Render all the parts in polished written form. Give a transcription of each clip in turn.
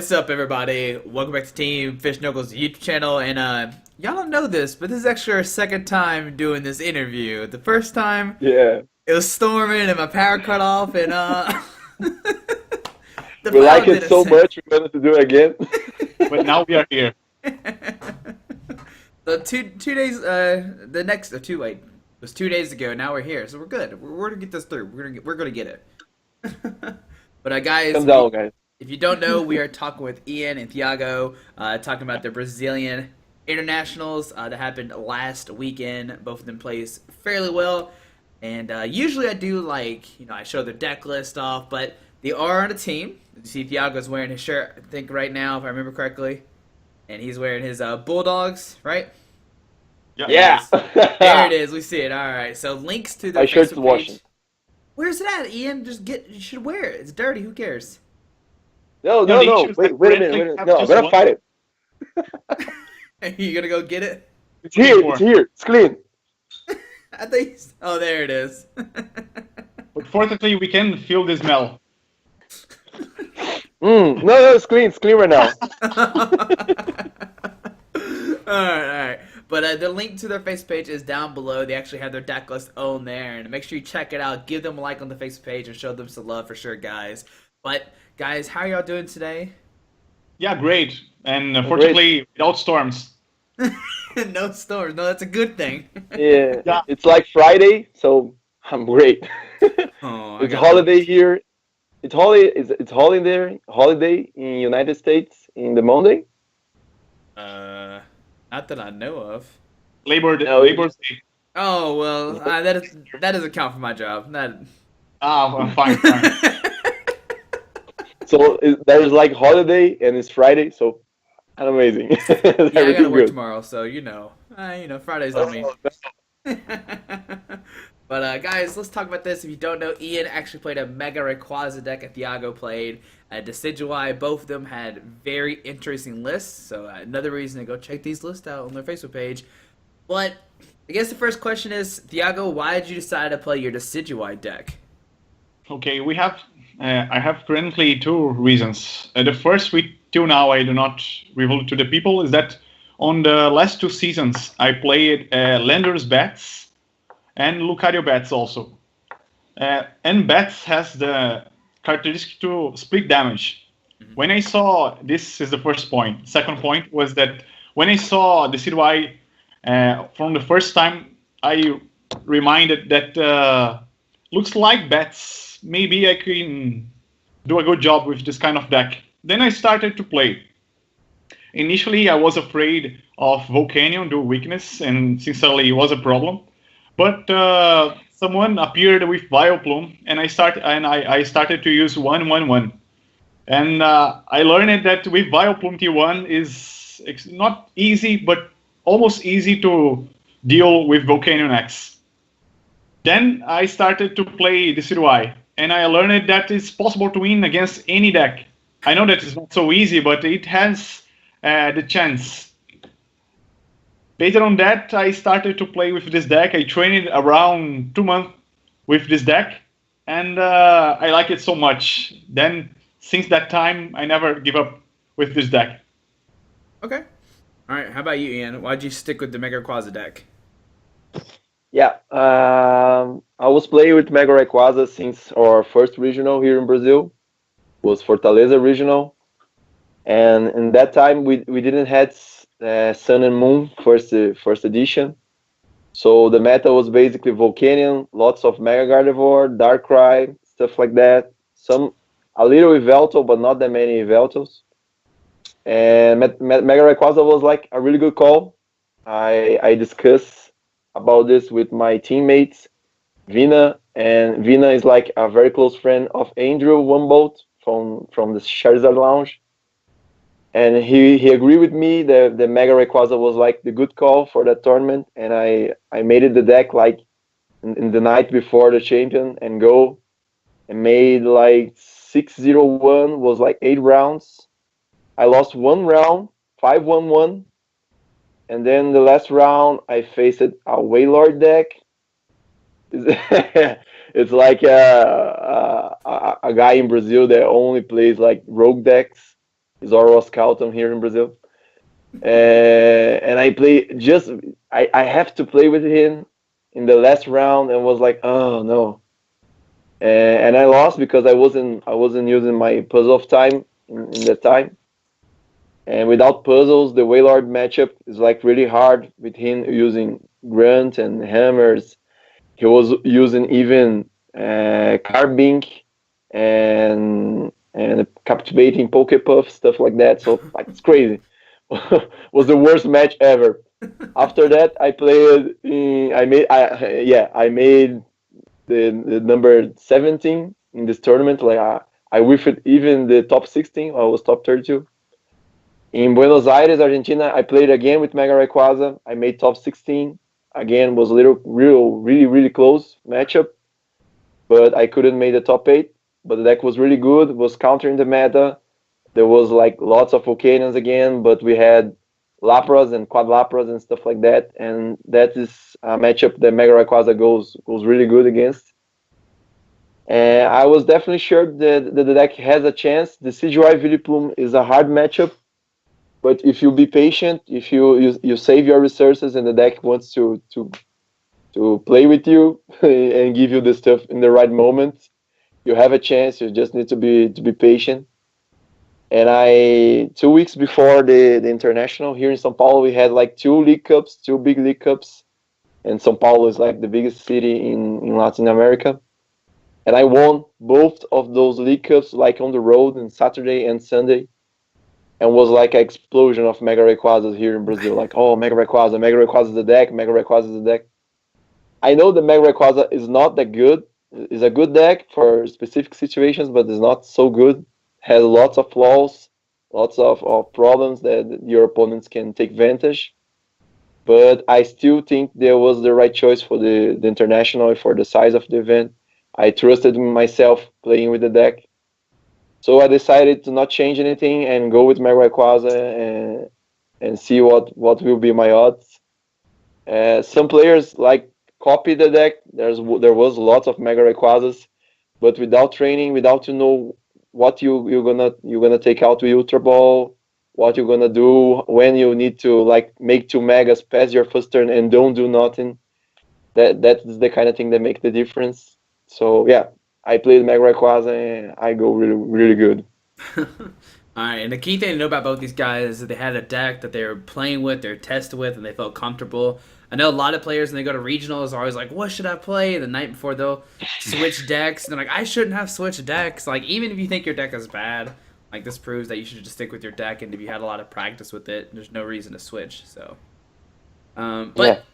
What's up, everybody? Welcome back to Team Fish Knuckles YouTube channel. And y'all don't know this, but this is actually our second time doing this interview. The first time Yeah, it was storming and my power cut off, and the we file like it didn't so save. much we wanted to do it again. But now we are here. So two days, the next two wait, it was 2 days ago. Now we're here, so we're good. We're gonna get this through. We're gonna get it. But guys, Calm down, guys. if you don't know, we are talking with Ian and Thiago, talking about the Brazilian internationals that happened last weekend. Both of them plays fairly well, and usually I do I show their deck list off, but they are on a team. You see, Thiago's wearing his shirt, I think right now, if I remember correctly, and he's wearing his Bulldogs, right? Yeah. There it is. We see it. All right. So links to their My shirt's Facebook washing. page. Where's it at, Ian? You should wear it. It's dirty. Who cares? No, No, no, they no. choose Wait, that wait a friendly minute. have No, I'm just gonna one. fight it. Are you gonna go get it? It's here. It's here. It's clean. I think. Oh, there it is. But fortunately, we can feel the smell. No, no, it's clean. It's clean right now. All right. But the link to their Facebook page is down below. They actually have their deck list on there, and make sure you check it out. Give them a like on the Facebook page and show them some love for sure, guys. But guys, how are y'all doing today? Yeah, great. And Great. fortunately, without storms. No storms. No, that's a good thing. Yeah, Yeah. it's like Friday, so I'm great. Oh, I It's got holiday here. It's holiday in United States in the Monday. not that I know of. Labor No, Labor Day. Oh well, that doesn't count for my job. That. Ah, I'm fine, fine. So there's like holiday and it's Friday, so amazing. Yeah, I gotta Everything work good. tomorrow, so Fridays on me. But guys, let's talk about this. If you don't know, Ian actually played a Mega Rayquaza deck, and Thiago played a Decidueye. Both of them had very interesting lists, so another reason to go check these lists out on their Facebook page. But I guess the first question is, Thiago, why did you decide to play your Decidueye deck? Okay, I have currently two reasons. The first, till now, I do not reveal to the people, is that on the last 2 seasons, I played Landers Bats and Lucario Bats also. And Bats has the characteristic to split damage. When I saw, this is the first point. Second point was that when I saw the Decidueye from the first time, I reminded that looks like Bats. Maybe I can do a good job with this kind of deck. Then I started to play. Initially, I was afraid of Volcanion due weakness, and sincerely, it was a problem. But someone appeared with Vileplume, and I started to use 1-1-1. And I learned that with Vileplume T1 it's not easy, but almost easy to deal with Volcanion X. Then I started to play Decidueye, and I learned that it's possible to win against any deck. I know that it's not so easy, but it has the chance. Based on that, I started to play with this deck. I trained around 2 months with this deck, and I like it so much. Then, since that time, I never give up with this deck. Okay. All right. How about you, Ian? Why'd you stick with the Mega Rayquaza deck? Yeah, I was playing with Mega Rayquaza since our first regional here in Brazil. Was Fortaleza regional, and in that time we didn't had Sun and Moon first edition, so the meta was basically Volcanion, lots of Mega Gardevoir, Darkrai, stuff like that. A little Yveltal, but not that many Yveltals. And Mega Rayquaza was like a really good call. I discussed about this with my teammates, Vina, and Vina is like a very close friend of Andrew Wumbolt from the Charizard Lounge. And he agreed with me that the Mega Rayquaza was like the good call for that tournament, and I made it the deck like in the night before the champion and made like 601, was like 8 rounds. I lost 1 round, 5-1-1, and then the last round I faced a Wailord deck. It's like a guy in Brazil that only plays like rogue decks. Zoro Scoutum here in Brazil. And I play just I have to play with him in the last round and was like, oh no. And I lost because I wasn't using my puzzle of time in that time. And without puzzles, the Wailord matchup is like really hard with him using grunt and hammers. He was using even Carbink and captivating Pokepuff stuff like that. So like it's crazy. Was the worst match ever. After that, I played. I made the number 17 in this tournament. Like I whiffed even the top 16. I was top 32. In Buenos Aires, Argentina, I played again with Mega Rayquaza. I made top 16. Again, was a really close matchup, but I couldn't make the top 8. But the deck was really good. Was countering the meta. There was like lots of Volcanions again, but we had Lapras and Quad Lapras and stuff like that. And that is a matchup that Mega Rayquaza goes really good against. And I was definitely sure that the deck has a chance. The Decidueye Vileplume is a hard matchup, but if you be patient, if you save your resources and the deck wants to play with you and give you the stuff in the right moment, you have a chance. You just need to be patient. And 2 weeks before the international here in São Paulo, we had like two big league cups, and São Paulo is like the biggest city in Latin America. And I won both of those league cups like on the road on Saturday and Sunday, and was like an explosion of Mega Rayquazas here in Brazil. Like, oh, Mega Rayquaza is the deck, Mega Rayquaza is the deck. I know the Mega Rayquaza is not that good. It's a good deck for specific situations, but it's not so good. Has lots of flaws, lots of problems that your opponents can take advantage. But I still think there was the right choice for the international, for the size of the event. I trusted myself playing with the deck. So I decided to not change anything and go with my Rayquaza and see what will be my odds. Some players like copy the deck. There was lots of Mega Rayquazas, but without training, without to know what you're gonna take out with Ultra Ball, what you're gonna do when you need to like make two Megas pass your first turn and don't do nothing. That is the kind of thing that make the difference. So yeah, I played Mega Rayquaza and I go really good. All right, and the key thing to know about both these guys is that they had a deck that they were playing with, they're tested with, and they felt comfortable. I know a lot of players when they go to regionals are always like, "What should I play?" And the night before they'll switch decks, and they're like, "I shouldn't have switched decks." Like even if you think your deck is bad, like this proves that you should just stick with your deck, and if you had a lot of practice with it, there's no reason to switch. So, Yeah. but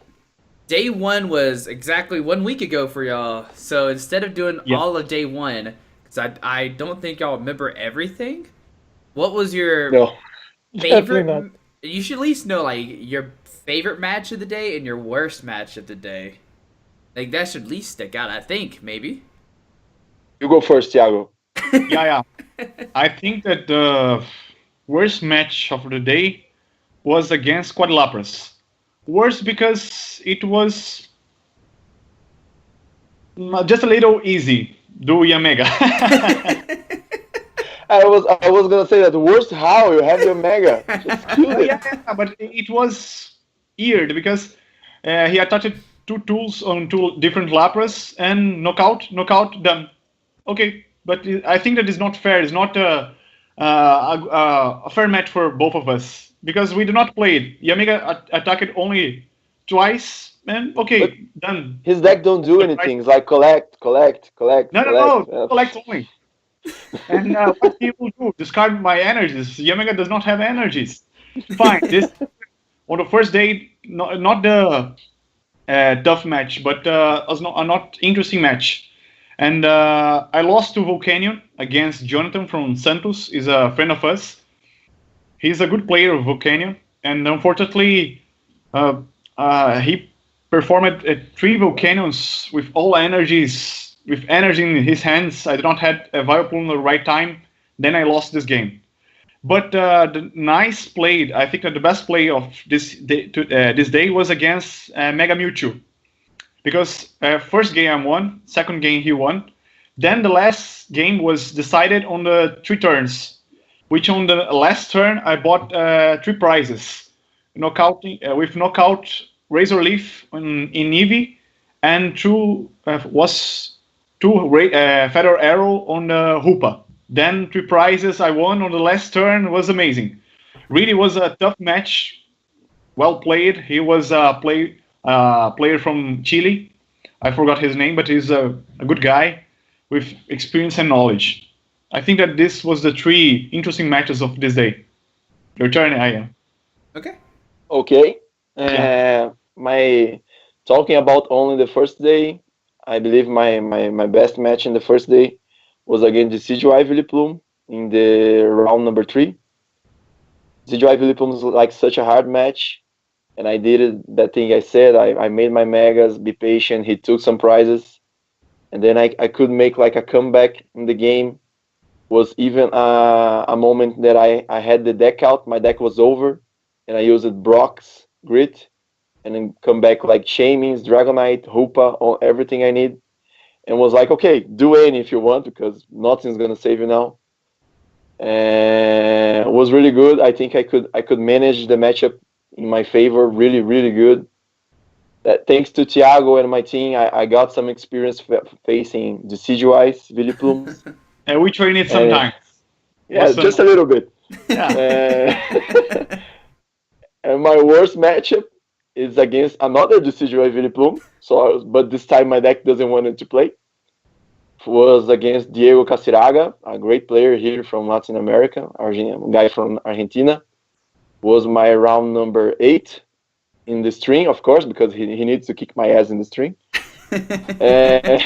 day one was exactly 1 week ago for y'all. So instead of doing Yeah. all of day one, because I don't think y'all remember everything. What was your No, definitely favorite? not. You should at least know like your favorite match of the day and your worst match of the day. Like that should at least stick out. I think maybe. You go first, Thiago. Yeah. I think that the worst match of the day was against Quadlapras. Worst because it was just a little easy. Do Yanmega. I was gonna say that worst how you have your Mega. Just killed it. Yeah, but it was weird because he attached two tools on two different Lapras and knockout, done. Okay, but I think that is not fair. It's not a fair match for both of us because we do not play it. Yamega attacked only twice, and okay, But done. his deck don't do anything. It's like collect. No, collect only. And what he will do? Discard my energies. Yamega does not have energies. Fine. This on the first day, not the tough match, but was not a not interesting match. And I lost to Volcanion against Jonathan from Santos. He's a friend of us. He's a good player of Volcanion, and unfortunately, he performed three Volcanions with all energies, with energy in his hands. I did not have a Vileplume in the right time. Then I lost this game. But the nice play, I think that the best play of this day was against Mega Mewtwo. Because first game I won, second game he won. Then the last game was decided on the 3 turns. which on the last turn I bought 3 prizes, with knockout Razor Leaf in Eevee, and two Feather Arrow on Hoopa. Then 3 prizes I won on the last turn. Was amazing. Really was a tough match. Well played. He was a player from Chile. I forgot his name, but he's a good guy with experience and knowledge. I think that this was the 3 interesting matches of this day. Your turn, Ian. Okay. Okay. Yeah. My talking about only the first day, I believe my best match in the first day was against Decidueye Plume in the round number 3. Decidueye Plume was like such a hard match, and I did that thing I said. I made my megas, be patient. He took some prizes, and then I could make like a comeback in the game. Was even a moment that I had the deck out. My deck was over, and I used Brock's Grit, and then come back like Shamings, Dragonite, Hoopa, all everything I need, and was like, okay, do any if you want because nothing's gonna save you now. And it was really good. I think I could manage the matchup in my favor really really good. That thanks to Thiago and my team, I got some experience facing Decidueyes, Vileplumes, And we train it and sometimes. yeah, Was just a little bit. Yeah. Uh, and my worst matchup is against another Decidueye Vileplume. So, but this time my deck doesn't want it to play. Was against Diego Casiraga, a great player here from Latin America, a guy from Argentina. Was my round number 8 in the string, of course, because he needs to kick my ass in the string. And,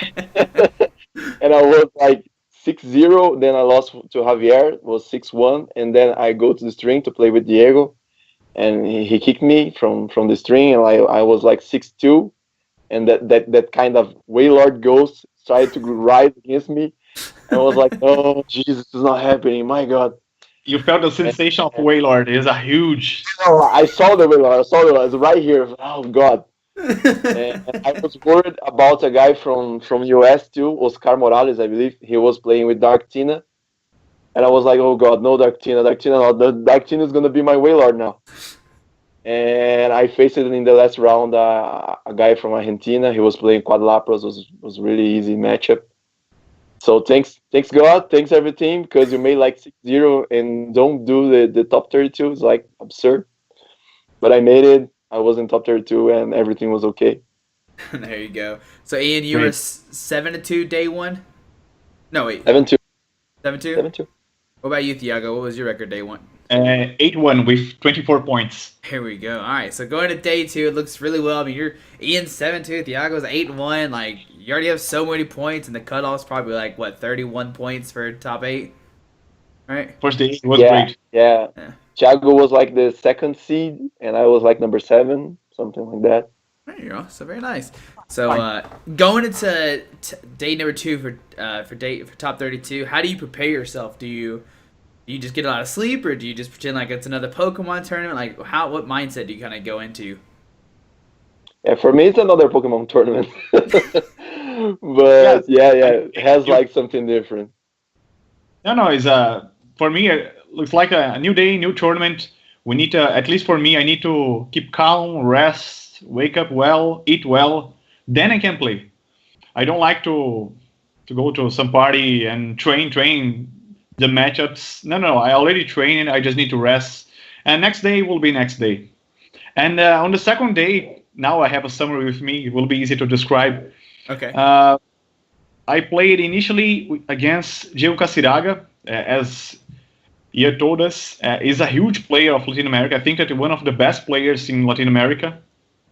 and I was like 6-0. Then I lost to Javier, was 6-1. And then I go to the string to play with Diego. And he kicked me from the string. And I was like 6-2. And that kind of Wailord ghost tried to rise against me. I was like, oh, Jesus, it's not happening. My God. You felt the And, sensation of Wailord. It is a huge. oh, I saw the Wailord. I saw it. It's right here. Oh, God. And I was worried about a guy from US too, Oscar Morales, I believe. He was playing with Dark Tina. And I was like, oh God, no Dark Tina. Dark Tina, no. Dark Tina is going to be my Wailord now. And I faced it in the last round, a guy from Argentina. He was playing Quadlapras. Was really easy matchup. So thanks God, thanks every team, because you made like 6-0 and don't do the top 32. It's like absurd. But I made it. I was in top 32 and everything was okay. There you go. So Ian, you were Great. 7-2 day one. No wait, 7-2. 7-2. 7-2. What about you, Thiago? What was your record day one? 8-1 with 24 points. Here we go. All right, so going to day 2, it looks really well. I mean, you're Ian 7-2, Thiago's 8-1. Like you already have so many points, and the cutoff's probably like what 31 points for top 8, right? First day was Yeah, great. yeah. Yeah. Thiago was like the second seed and I was like number 7, something like that. There you go. So very nice. So going into day number 2 for top 32, how do you prepare yourself? Do you just get a lot of sleep, or do you just pretend like it's another Pokemon tournament? Like what mindset do you kind of go into? Yeah, for me it's another Pokemon tournament. Yes, But yeah, it has you, like something different. no, it's for me it looks like a new day, new tournament. We need to, at least for me, I need to keep calm, rest, wake up well, eat well. Then I can play. I don't like to go to some party and train the matchups. No, I already trained. I just need to rest. And next day will be next day. And on the second day, now I have a summary with me. It will be easy to describe. Okay. I played initially against Diego Casiraga, as Ian told us. Is a huge player of Latin America. I think that one of the best players in Latin America.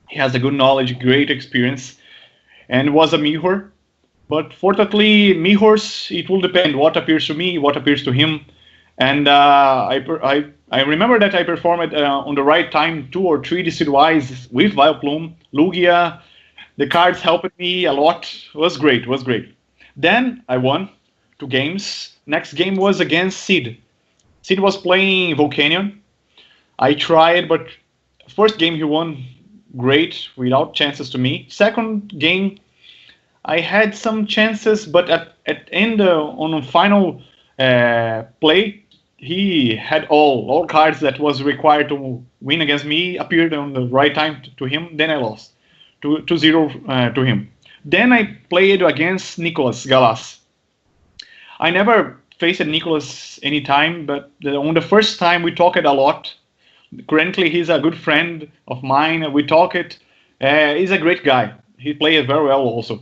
He has a good knowledge, great experience, and was a Mihor. But fortunately, Mihors, it will depend what appears to me, what appears to him. And I remember that I performed on the right time 2 or 3 Decidueyes with Vileplume, Lugia. The cards helped me a lot. It was great. Then I won 2 games. Next game was against Sid. Sid was playing Volcanion. I tried, but first game he won great, without chances to me. Second game, I had some chances, but at end on a final play, he had all cards that was required to win against me appeared on the right time to him. Then I lost 2-0 to him. Then I played against Nicolas Galas. I never faced Nicolas any time, but on the first time we talked a lot. Currently, he's a good friend of mine. We talked. He's a great guy. He played very well also.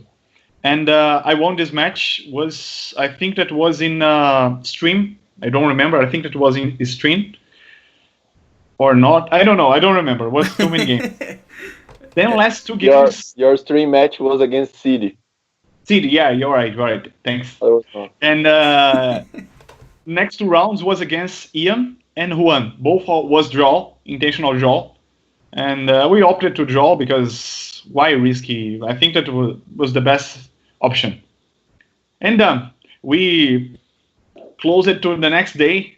And I won this match. I think that was in stream. I don't remember. I think that was in stream or not. I don't know. I don't remember. It was too many games. Then last two games. Your stream match was against CD. CD, yeah, you're right. Right. Thanks. And next two rounds was against Ian and Juan. Both was draw, intentional draw. And we opted to draw because why risky? I think that was the best option. And we closed it to the next day.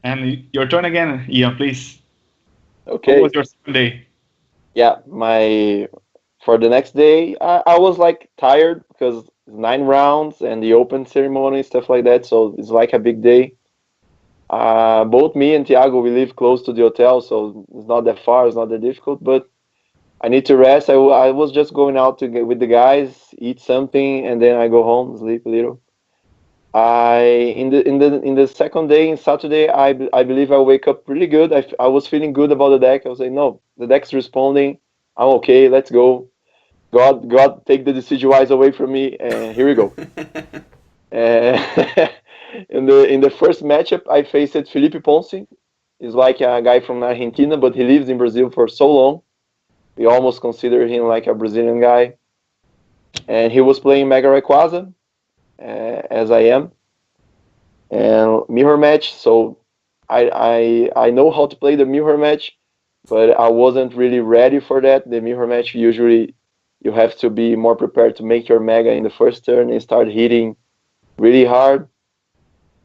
And your turn again, Ian, please. Okay. What was your second day? Yeah, for the next day, I was like tired because it's 9 rounds and the open ceremony, stuff like that. So it's like a big day. Both me and Thiago, we live close to the hotel, so it's not that far, it's not that difficult, but I need to rest. I was just going out to get with the guys, eat something, and then I go home, sleep a little. In the second day, in Saturday, I believe I wake up pretty good. I was feeling good about the deck. I was like, no, the deck's responding. I'm okay. Let's go. God, take the Decidueyes away from me, and here we go. In the first matchup, I faced Felipe Ponce. He's like a guy from Argentina, but he lives in Brazil for so long. We almost consider him like a Brazilian guy. And he was playing Mega Rayquaza, as I am, and mirror match. So I know how to play the mirror match, but I wasn't really ready for that. The mirror match, usually you have to be more prepared to make your Mega in the first turn and start hitting really hard.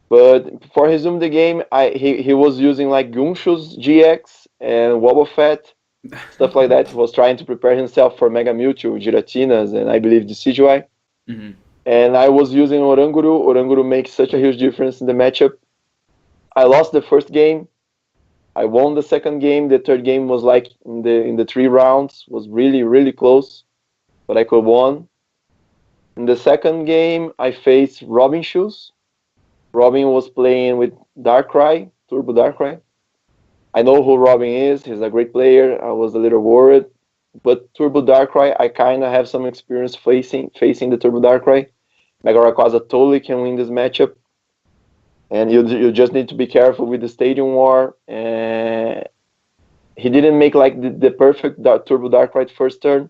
But for resume the game, he was using like Gunsho's GX and Wobbuffet, stuff like that. He was trying to prepare himself for Mega Mewtwo, Giratinas, and I believe Decidueye. Mm-hmm. And I was using Oranguru. Oranguru makes such a huge difference in the matchup. I lost the first game. I won the second game. The third game was like in the 3 rounds, was really, really close, but I could won. In the second game, I faced Robin Shoes. Robin was playing with Darkrai, Turbo Darkrai. I know who Robin is. He's a great player. I was a little worried. But Turbo Darkrai, I kind of have some experience facing the Turbo Darkrai. Mega Rayquaza totally can win this matchup. And you just need to be careful with the Stadium War. He didn't make like the perfect Turbo Darkrai first turn.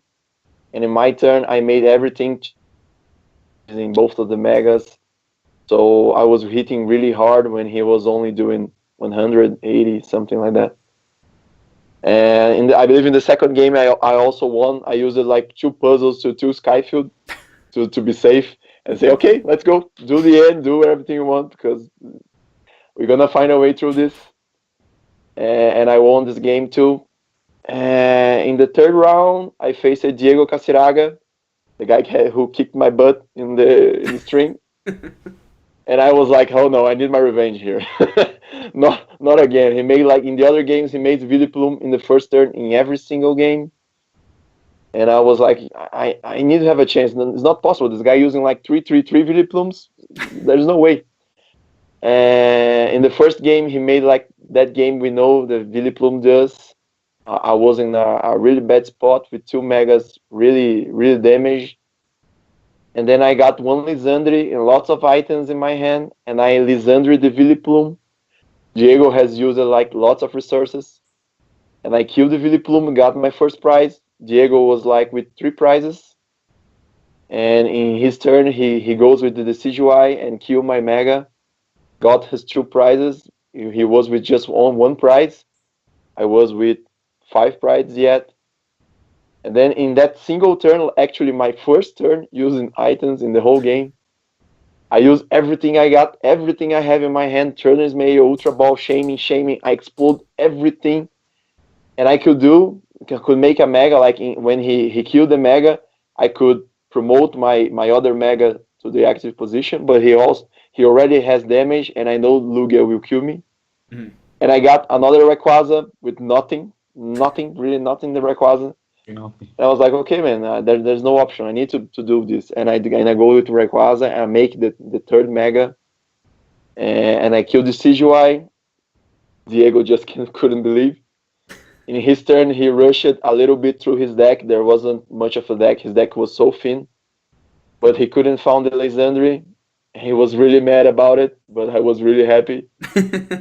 And in my turn, I made everything in both of the Megas. So I was hitting really hard when he was only doing 180, something like that. And I believe in the second game, I also won. I used like 2 puzzles to 2 Skyfield to be safe and say, okay, let's go. Do the end, do everything you want, because we're going to find a way through this. And I won this game too. In the third round, I faced Diego Casiraga, the guy who kicked my butt in the string. And I was like, oh no, I need my revenge here. Not again. He made like in the other games, he made Vileplume in the first turn in every single game. And I was like, I need to have a chance. It's not possible. This guy using like 3-3-3 Vileplumes. There's no way. In the first game, he made like that game we know the Vileplume does. I was in a really bad spot with 2 Megas, really, really damaged. And then I got 1 Lizandri and lots of items in my hand, and I Lizandri the Vileplume. Diego has used like lots of resources, and I killed the Vileplume and got my first prize. Diego was like with 3 prizes, and in his turn he goes with the Decidueye and kill my Mega. Got his 2 prizes. He was with just one prize. I was with 5 prizes yet. And then in that single turn, actually my first turn using items in the whole game, I use everything I got, everything I have in my hand, Turner's Mayo, Ultra Ball, Shaming, I explode everything. And I could make a Mega, like when he killed the Mega, I could promote my other Mega to the active position, but he already has damage, and I know Lugia will kill me. Mhm. And I got another Rayquaza with nothing, really nothing. The Rayquaza. You know. And I was like, okay, man, there's no option. I need to do this, and I go with Rayquaza and I make the third Mega, and I kill the Decidueye. Diego just couldn't believe. In his turn, he rushed a little bit through his deck. There wasn't much of a deck. His deck was so thin, but he couldn't find the Lysandre. He was really mad about it, but I was really happy.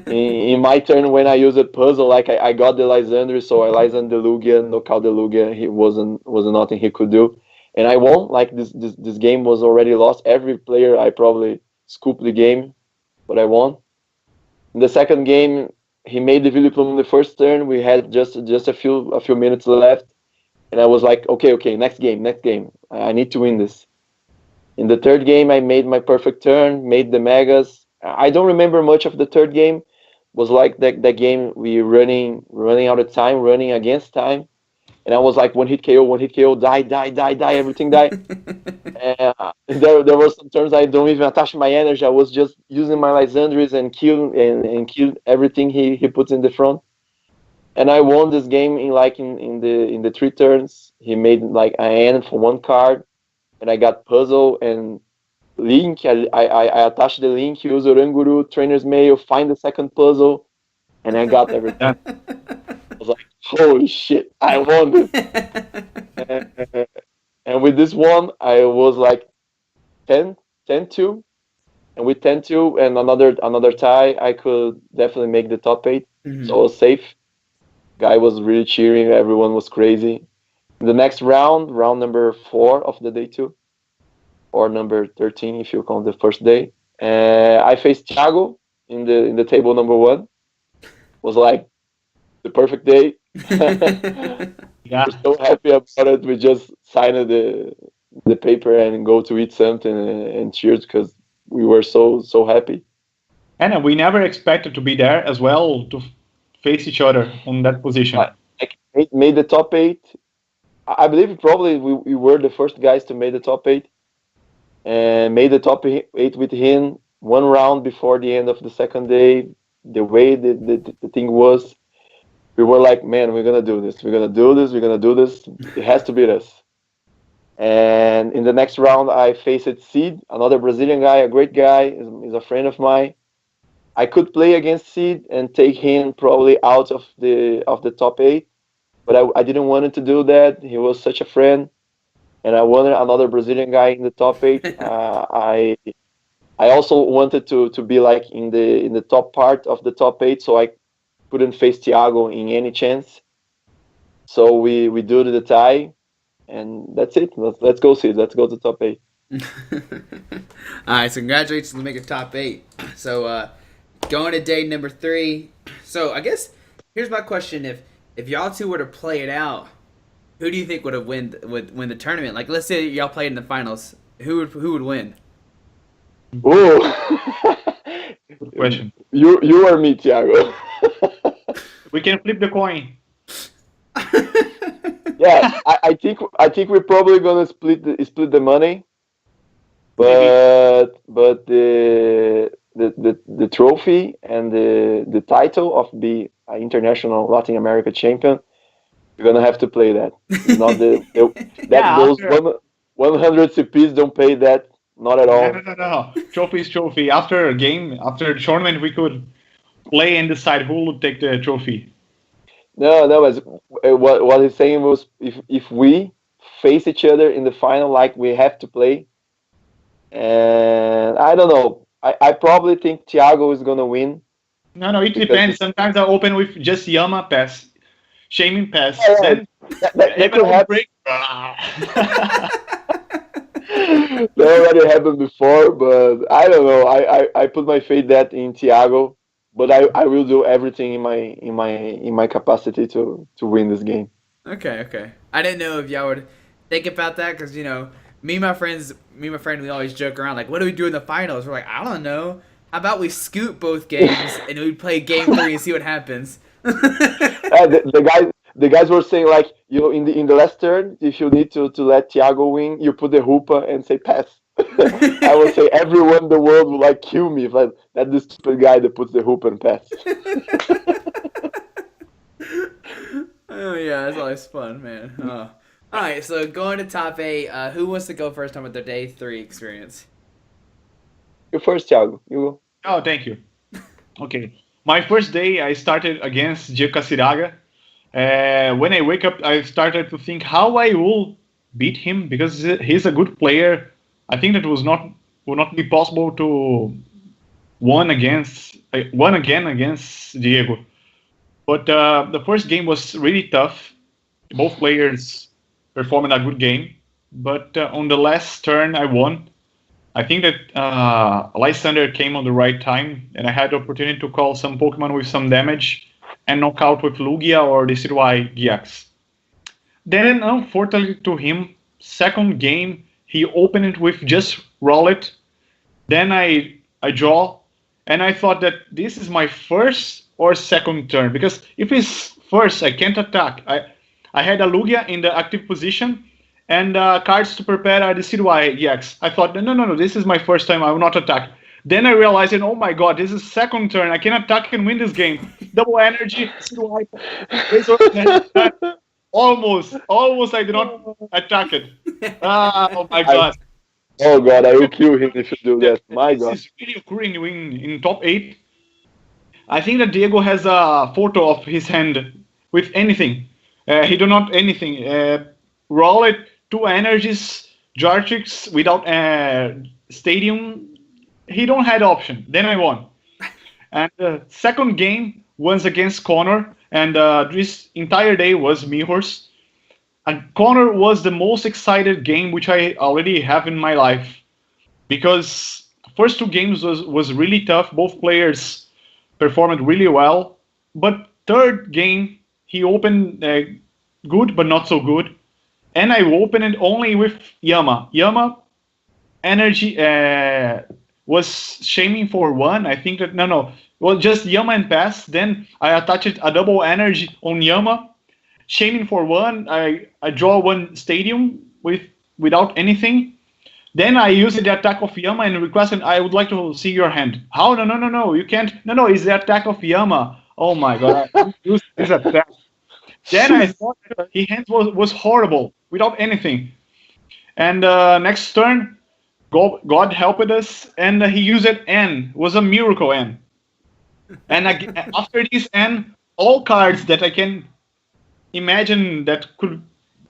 In my turn, when I used a puzzle, like I got the Lysandre, so I Lysandre the Lugia, knock out the Lugia. He wasn't nothing he could do, and I won. Like this game was already lost. Every player I probably scooped the game, but I won. In the second game, he made the Vileplume in the first turn. We had just a few minutes left, and I was like, okay, next game. I need to win this. In the third game, I made my perfect turn, made the Megas. I don't remember much of the third game. It was like that game we running out of time, running against time, and I was like one hit KO, die, everything die. There were some turns I don't even attach my energy. I was just using my Lysandres and kill everything he puts in the front. And I won this game in the 3 turns. He made like an end for one card, and I got puzzle and link. I attached the link, use Oranguru, Trainer's Mail, find the second puzzle, and I got everything. I was like, holy shit, I won this. And with this one, I was like 10-2. And with 10-2 and another tie, I could definitely make the top 8. Mhm. So I was safe. Guy was really cheering. Everyone was crazy. In the next round number 4 of the day 2, or number 13 if you count the first day, I faced Thiago in the table number 1. Was like the perfect day. Yeah. We're so happy about it. We just signed the paper and go to eat something and cheers because we were so happy. And we never expected to be there as well to face each other on that position. I made the top 8. I believe probably we were the first guys to make the top 8, and made the top 8 with him 1 round before the end of the second day. The way the thing was, we were like, man, we're gonna do this. It has to beat us. And in the next round, I faced Seed, another Brazilian guy, a great guy, is a friend of mine. I could play against Seed and take him probably out of the top 8, but I didn't want to do that. He was such a friend, and I wanted another Brazilian guy in the top 8. I also wanted to be like in the top part of the top 8, so I couldn't face Thiago in any chance. So we do the tie, and that's it. Let's go, Seed. Let's go to top 8. All right, so congratulations on making top 8. So going to day number 3. So I guess here's my question: if y'all two were to play it out, who do you think would win the tournament? Like, let's say y'all played in the finals, who would win? Ooh. Good question. You or me, Thiago? We can flip the coin. Yeah, I think we're probably gonna split the money, but the trophy and the title of be an international Latin America champion, you're gonna have to play that. It's not those after- 100 CPs don't pay that, not at all. No. Trophy is trophy. After a game, after the tournament, we could play and decide who would take the trophy. No. What he's saying was if we face each other in the final, like we have to play, and I don't know. I probably think Thiago is gonna win. No, it Because- depends. Sometimes I open with just Yama pass, Shaming pass. Yeah, Then that could everyone happen. break. That already happened before, but I don't know. I put my faith that in Thiago, but I will do everything in my capacity to win this game. Okay. I didn't know if y'all would think about that because me and my friend, we always joke around like, what do we do in the finals? We're like, I don't know. How about we scoop both games and we play game 3 and see what happens? The guys were saying like in the last turn, if you need to let Thiago win, you put the hoopa and say pass. I would say everyone in the world would like kill me if I that this stupid guy that puts the hoop and pass. Oh yeah, that's always fun, man. All right, so going to top eight. Who wants to go first time with their day three experience? You first, Thiago. You Oh, thank you. Okay. My first day, I started against Gio Casiraga. When I wake up, I started to think how I will beat him because he's a good player. I think that was not will not be possible to won again against Diego. But the first game was really tough. Both players performed a good game, but on the last turn, I won. I think that Lysander came on the right time, and I had the opportunity to call some Pokemon with some damage and knock out with Lugia or Decidueye GX. Then, unfortunately to him, second game, he opened it with just roll it. Then I draw, and I thought that this is my first or second turn, because if it's first, I can't attack. I had a Lugia in the active position, and cards to prepare the Decidueye EX. I thought, no, this is my first time, I will not attack. Then I realized, oh my god, this is second turn, I can attack and win this game. Double energy, Decidueye. Almost I did not attack it. Oh my god. oh god, I will kill him if you do that. My This god. is really occurring in top 8. I think that Diego has a photo of his hand with anything. He do not anything. Roll it, 2 energies, Jartrix without stadium. He don't had option. Then I won. And the second game was against Connor, and this entire day was Mirrors. And Connor was the most excited game which I already have in my life, because first 2 games was really tough. Both players performed really well, but third game he opened good but not so good, and I opened it only with Yama. Yama energy was shaming for 1. I think that no, well, just Yama and pass. Then I attached a double energy on Yama, shaming for 1. I draw 1 stadium without anything. Then I use the attack of Yama and requested, I would like to see your hand. How? No, you can't. No, it's the attack of Yama. Oh my god, I used this attack. Then I thought his hand was horrible, without anything. And next turn, God helped us, and he used N. It was a miracle N. And after this N, all cards that I can imagine that could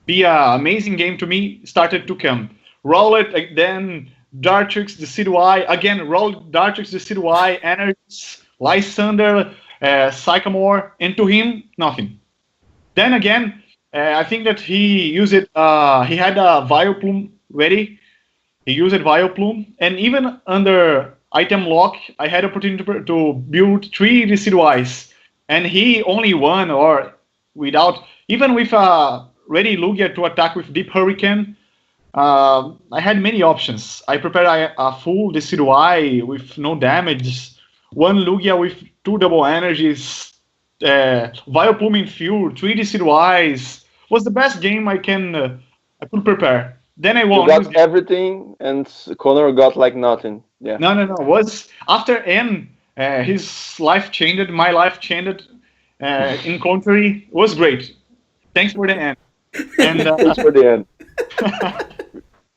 be an amazing game to me started to come. Roll it, then Dartrix, Decidueye, again, roll Dartrix, Decidueye, Energies, Lysander, Sycamore, and to him, nothing. Then again, I think that he used it, he had a Vileplume ready, he used Vileplume, and even under item lock, I had opportunity to build 3 Decidueyes, and he only won, or without, even with a ready Lugia to attack with Deep Hurricane. I had many options. I prepared a full Decidueye with no damage, 1 Lugia with 2 double energies, Vileplume in field, 3 Decidueyes. Was the best game I could prepare. Then I won. You got everything, and Connor got like nothing. Yeah. No. Was after N, his life changed. My life changed. In contrary, was great. Thanks for the end. And Thanks for the end.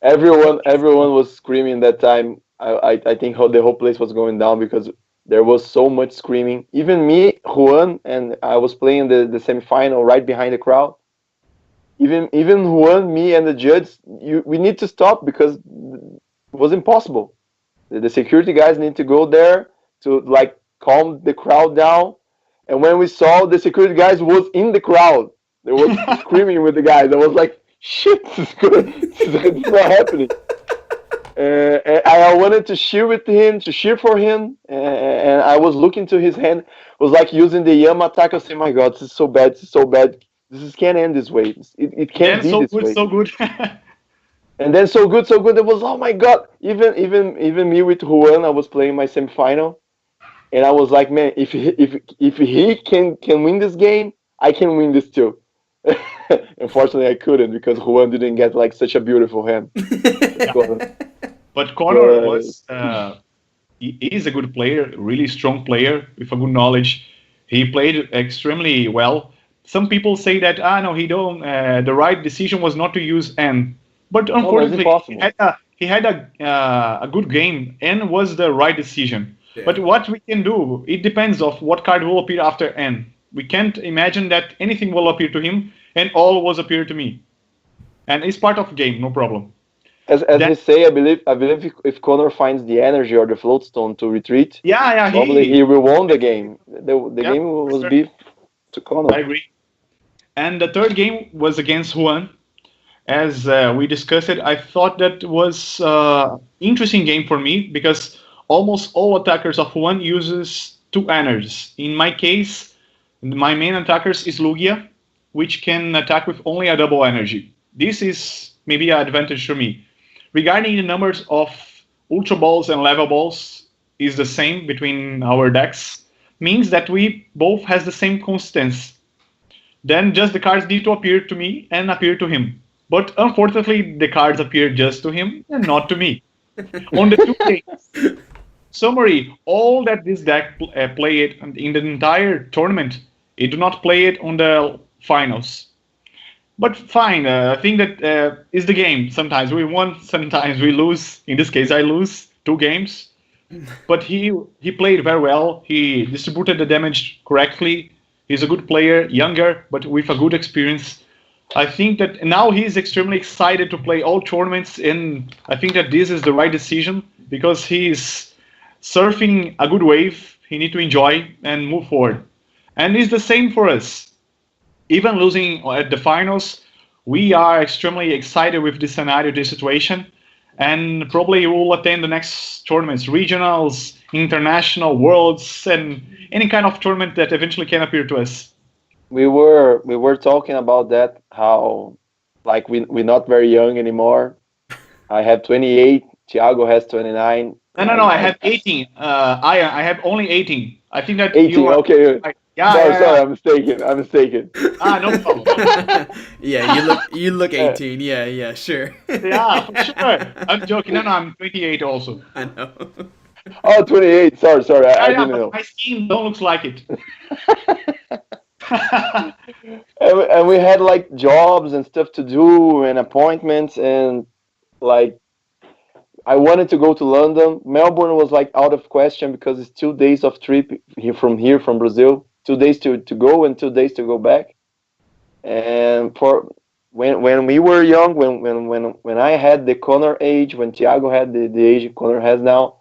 Everyone was screaming that time. I think the whole place was going down because there was so much screaming. Even me, Juan, and I was playing the semifinal right behind the crowd. Even Juan, me, and the judge, we need to stop because it was impossible. The security guys need to go there to like calm the crowd down. And when we saw the security guys was in the crowd, they were screaming with the guys. I was like, shit, it's not happening. I wanted to cheer with him, to cheer for him, and I was looking to his hand, was like using the Yama attack. I was saying, my god, this is so bad, can't end this way. It can't be this way. So good. And then so good. It was, oh my god. Even me with Juan, I was playing my semifinal, and I was like, man, if he can win this game, I can win this too. Unfortunately, I couldn't because Juan didn't get like such a beautiful hand. But Connor But was he is a good player, really strong player with a good knowledge. He played extremely well. Some people say that no, he don't. The right decision was not to use N, but no, no, it's unfortunately impossible. he had a good game. N was the right decision. But Yeah. what we can do, it depends of what card will appear after N. We can't imagine that anything will appear to him and all was appear to me. And it's part of game, no problem. As Then he say, I believe if Connor finds the energy or the float stone to retreat, yeah, probably he he will won the game. The yeah, game for was sure. beef to I Connor. agree. And the third game was against Juan. As we discussed it, I thought that was interesting game for me because almost all attackers of Juan uses two energies. In my case, my main attackers is Lugia, which can attack with only a double energy. This is maybe an advantage for me. Regarding the numbers of Ultra Balls and Lava Balls is the same between our decks, means that we both has the same constants. Then just the cards need to appear to me and appear to him. But unfortunately, the cards appear just to him and not to me. On the 2 games, summary, all that this deck played in the entire tournament, it do not play it on the finals. But fine, I think that is the game. Sometimes we won, sometimes we lose. In this case, I lose 2 games. But he played very well. He distributed the damage correctly. He's a good player, younger, but with a good experience. I think that now he's extremely excited to play all tournaments, and I think that this is the right decision because he's surfing a good wave. He need to enjoy and move forward. And it's the same for us. Even losing at the finals, we are extremely excited with this scenario, this situation, and probably we'll attend the next tournaments, regionals, international, worlds, and any kind of tournament that eventually can appear to us. We were talking about that, how like we're not very young anymore. I have 28, Thiago has 29. No, I have 18. I have only 18. I think that you 18. are. Okay. Sorry, Yeah. sorry, I'm mistaken. I'm mistaken. No problem. Yeah, you look Uh, 18. Yeah, yeah, sure. Yeah, for sure. I'm joking. No, I'm 28 also. I know. oh, 28. Sorry, I Yeah, didn't but know. my skin don't look like it. And we had like jobs and stuff to do and appointments, and like I wanted to go to London. Melbourne was like out of question because it's 2 days of trip here from Brazil. 2 days to go and 2 days to go back. And for when we were young, when I had the Connor age, when Thiago had the age Connor has now,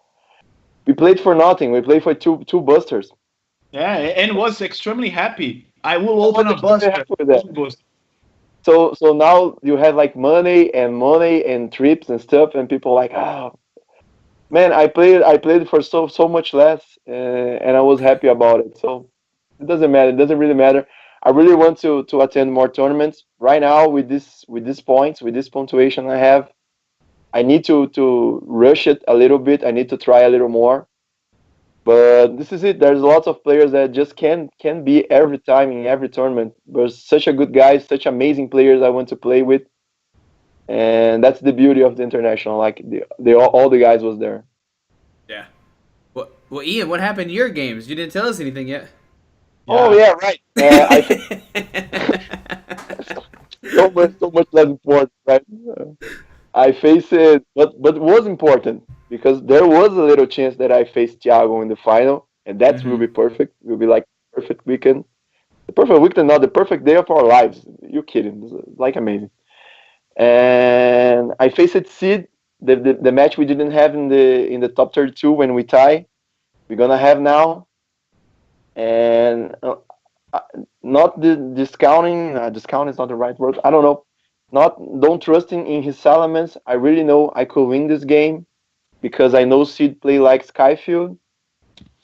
we played for nothing. We played for two busters. Yeah, and was extremely happy. I will I was open a extremely buster. happy with that. So now you have like money and trips and stuff, and people like, man, I played for so much less, and I was happy about it. So it doesn't matter. It doesn't really matter. I really want to attend more tournaments. Right now, with these points, with this punctuation I have, I need to rush it a little bit. I need to try a little more. But this is it. There's lots of players that just can be every time in every tournament. There's such a good guys, such amazing players I want to play with, and that's the beauty of the international. Like all the guys was there. Yeah. Well, Ian, what happened to your games? You didn't tell us anything yet. Oh Yeah. yeah, right. I think so much less important, right? I faced it, but it was important because there was a little chance that I faced Thiago in the final, and that will Hmm. be perfect. It will be like perfect weekend, the perfect weekend, not the perfect day of our lives. You kidding? It's like amazing. And I faced Sid, the match we didn't have in the top 32 when we tie. We're gonna have now, and uh, not the discounting. Discount is not the right word. I don't know. Not don't trusting in his Salamence. I really know I could win this game because I know Sid play like Skyfield,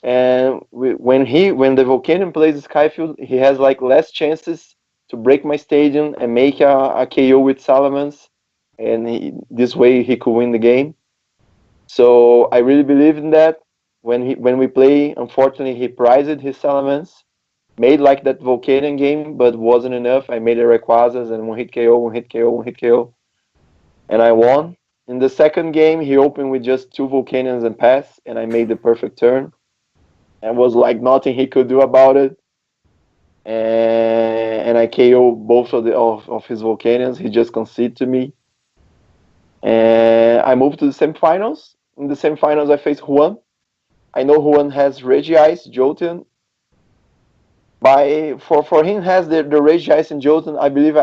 and when the Volcanion plays Skyfield, he has like less chances to break my stadium and make a KO with Salamence, and this way he could win the game. So I really believe in that. When we play, unfortunately, he prized his Salamence, made like that Volcanion game, but wasn't enough. I made a Rayquazas and one hit KO, one hit KO, one hit KO, and I won. In the second game, he opened with just 2 Volcanions and pass, and I made the perfect turn. And was like nothing he could do about it. And I KO both of his Volcanions. He just conceded to me. And I moved to the semifinals. In the semifinals, I faced Juan. I know Juan has Regice, Jolteon. For him has the Regice and Jolteon.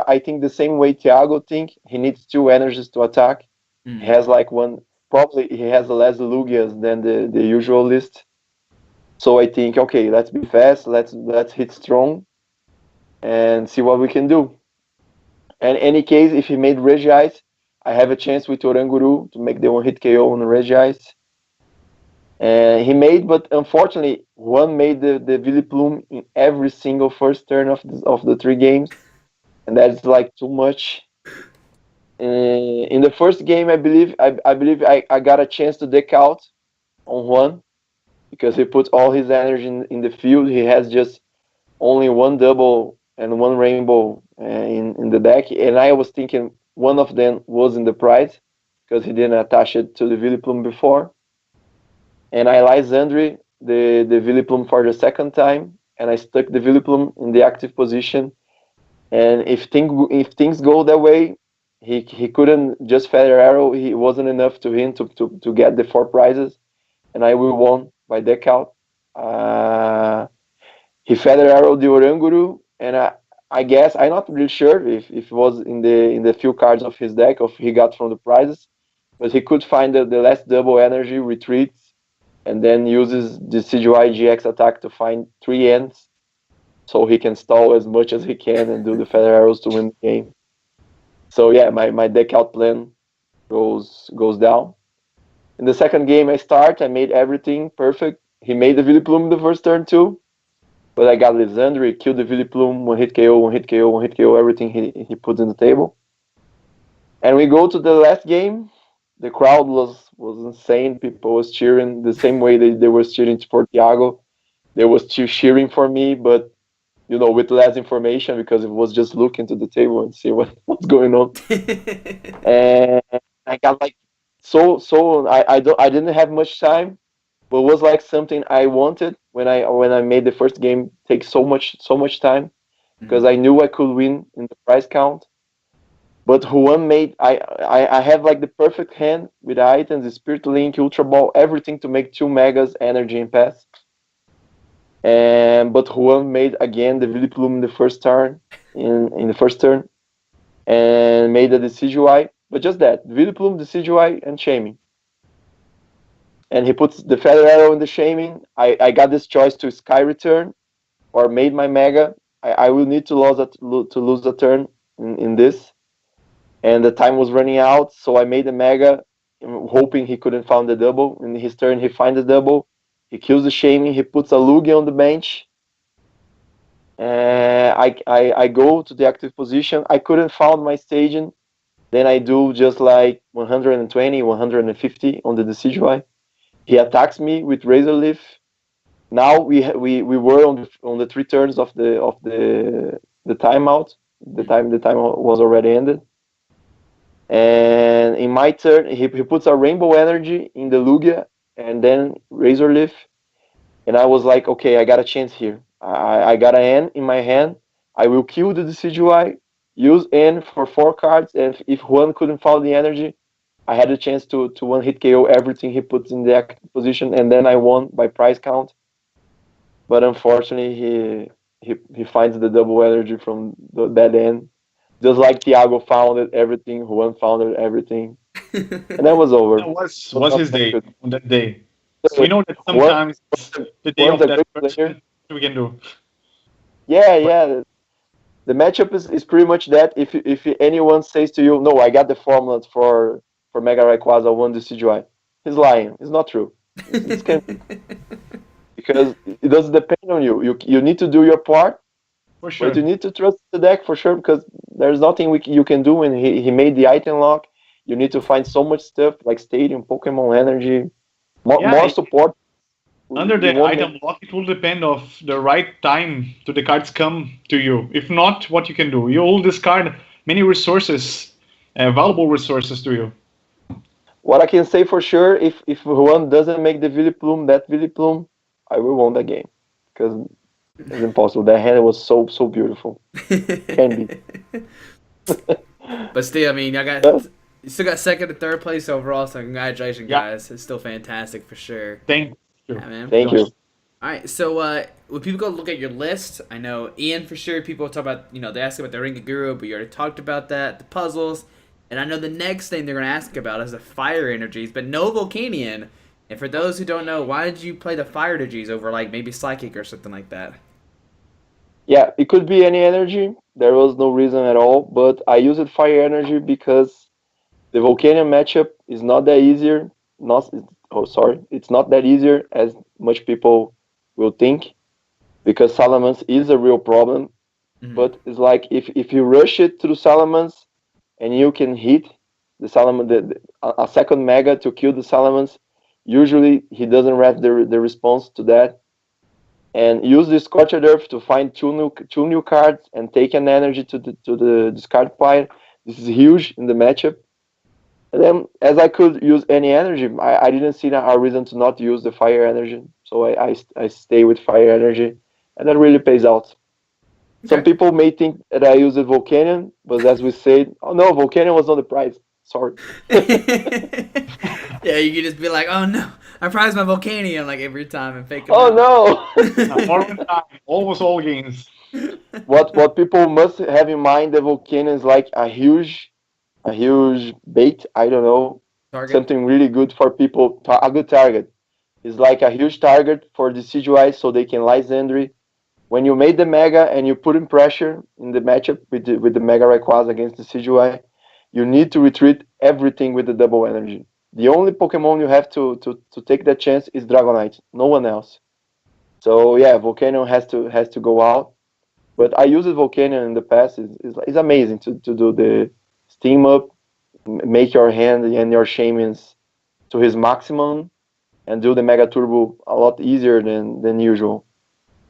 I think the same way Thiago think. He needs 2 energies to attack. He has like one. Probably he has less Lugias than the usual list. So I think, okay, let's be fast. Let's hit strong, and see what we can do. And in any case, if he made Regice, I have a chance with Oranguru to make the 1-hit KO on Regice. And he made, but unfortunately, Juan made the Vileplume in every single first turn of the 3 games, and that's like too much. In the first game, I believe I got a chance to deck out on Juan because he put all his energy in the field. He has just only 1 double and 1 rainbow in the deck, and I was thinking one of them was in the prize because he didn't attach it to the Vileplume before. And I Lysandre the Vileplume for the second time, and I stuck the Vileplume in the active position. And if things go that way, he couldn't just Feather Arrow. He wasn't enough to him to get the 4 prizes, and I will won by deck out. He Feather Arrow the Oranguru, and I guess I'm not really sure if it was in the few cards of his deck of he got from the prizes, but he could find the last double energy, retreats, and then uses the Decidueye GX attack to find 3 ends, so he can stall as much as he can and do the Feather Arrows to win the game. So yeah, my deck out plan goes down. In the second game I made everything perfect. He made the Vileplume the first turn too, but I got Lysandre, killed the Vileplume, 1-hit KO, 1-hit KO, 1-hit KO, everything he put in the table. And we go to the last game. The crowd was insane. People was cheering the same way they were cheering for Thiago. They was cheering for me, but with less information because it was just looking to the table and see what's going on. And I got like so I didn't have much time, but it was like something I wanted when I made the first game take so much time because I knew I could win in the prize count. But Juan made I have like the perfect hand with the items, the Spirit Link, Ultra Ball, everything to make 2 megas, energy, and pass. But Juan made again the Vileplume in the first turn, and made the Decidueye. But just that, Vileplume, Decidueye, and Shaming. And he puts the Feather Arrow in the Shaming. I got this choice to Sky Return or made my Mega. I will need to lose a turn in this. And the time was running out, so I made the Mega, hoping he couldn't find the double. In his turn, he finds the double. He kills the Shaming. He puts a Lugia on the bench. I go to the active position. I couldn't find my staging. Then I do just like 120, 150 on the Decidueye. He attacks me with Razor Leaf. Now we were on the 3 turns of the timeout. The time was already ended. And in my turn, he puts a Rainbow Energy in the Lugia and then Razor Leaf. And I was like, okay, I got a chance here. I got an N in my hand. I will kill the Decidueye, use N for 4 cards, and if Juan couldn't find the energy, I had a chance to 1-hit KO everything he puts in the active position, and then I won by prize count. But unfortunately, he finds the double energy from that end. Just like Thiago founded everything, Juan founded everything. And that was over. That was his day on that day. So we know that sometimes the day of that person, we can do. Yeah. The matchup is pretty much that. If anyone says to you, no, I got the formula for Mega Rayquaza 1 Decidueye, he's lying. It's not true. It's because it doesn't depend on you. You need to do your part. For sure. But you need to trust the deck for sure because there's nothing you can do when he made the item lock. You need to find so much stuff like Stadium, Pokemon Energy, more support. Under the item lock, it will depend of the right time to the cards come to you. If not, what you can do? You will discard many resources, valuable resources to you. What I can say for sure, if one doesn't make the Vileplume, that Vileplume, I will win the game because it's impossible. That hand was so beautiful. Can be. But still, I mean, But you still got second and third place overall. So congratulations, Yeah, guys. It's still fantastic for sure. thank you. Yeah, man. thank you. All right, so when people go look at your list, I know Ian for sure. People talk about, they ask about the Ring of Guru, but you already talked about that, the puzzles, and I know the next thing they're gonna ask about is the fire energies, but no Volcanion. And for those who don't know, why did you play the fire energies over like maybe Psychic or something like that? Yeah, it could be any energy. There was no reason at all, but I used fire energy because the Volcanion matchup is not that easier. Not oh sorry, it's not that easier as much people will think because Salamence is a real problem. Mm-hmm. But it's like if you rush it through Salamence and you can hit the Salamence a second Mega to kill the Salamence, usually he doesn't have the response to that. And use the Scorched Earth to find two new cards and take an energy to the discard pile. This is huge in the matchup. And then, as I could use any energy, I didn't see a reason to not use the fire energy. So I stay with fire energy, and that really pays out. Some Okay. people may think that I used Volcanion, but as we said, oh no, Volcanion was on the prize. Sorry. Yeah, you could just be like, oh no, I prize my Volcanion like every time and fake them Oh out. no. More than time, almost all games. What people must have in mind, the Volcanion is like a huge bait. I don't know, Target. something really good for people. A good target. It's like a huge target for the Decidueye so they can Lysandre. When you made the Mega and you put in pressure in the matchup with the Mega Rayquaza against the Decidueye, you need to retreat everything with the double energy. The only Pokemon you have to take that chance is Dragonite, no one else. So yeah, Volcanion has to go out. But I used Volcanion in the past. It's amazing to do the steam up, make your hand and your Shamans to his maximum, and do the Mega Turbo a lot easier than usual.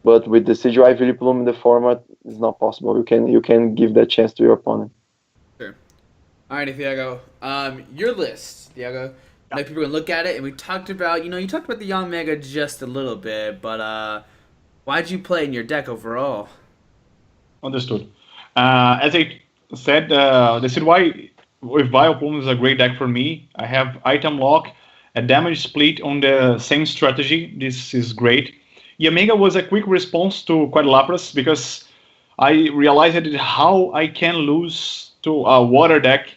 But with the CGI Vileplume in the format, it's not possible. You can give that chance to your opponent. Sure. Alrighty, Thiago. Your list, Thiago. Like people can look at it, and we talked about, you talked about the Yanmega just a little bit, but why'd you play in your deck overall? Understood. As I said, Decidueye with Vileplume is a great deck for me. I have item lock, a damage split on the same strategy. This is great. Yanmega was a quick response to Quadlapras because I realized how I can lose to a water deck,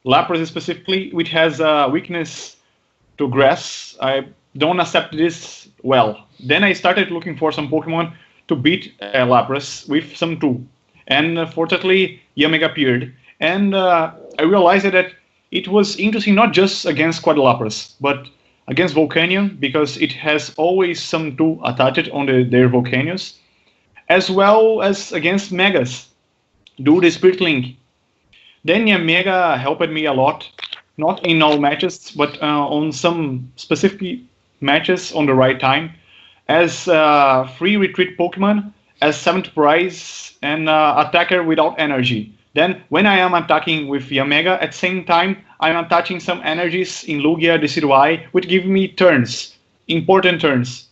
Lapras specifically, which has a weakness to grass. I don't accept this well. Then I started looking for some Pokemon to beat Lapras with some tool. And fortunately, Yanmega appeared. And I realized that it was interesting not just against Quadlapras, but against Volcanion, because it has always some tool attached on their Volcanions, as well as against Megas, do the Spirit Link. Then Yanmega helped me a lot, not in all matches, but on some specific matches on the right time, as free retreat Pokemon, as 7th prize, and attacker without energy. Then, when I am attacking with Yanmega, at the same time, I'm attaching some energies in Lugia, Decidueye, which give me turns, important turns.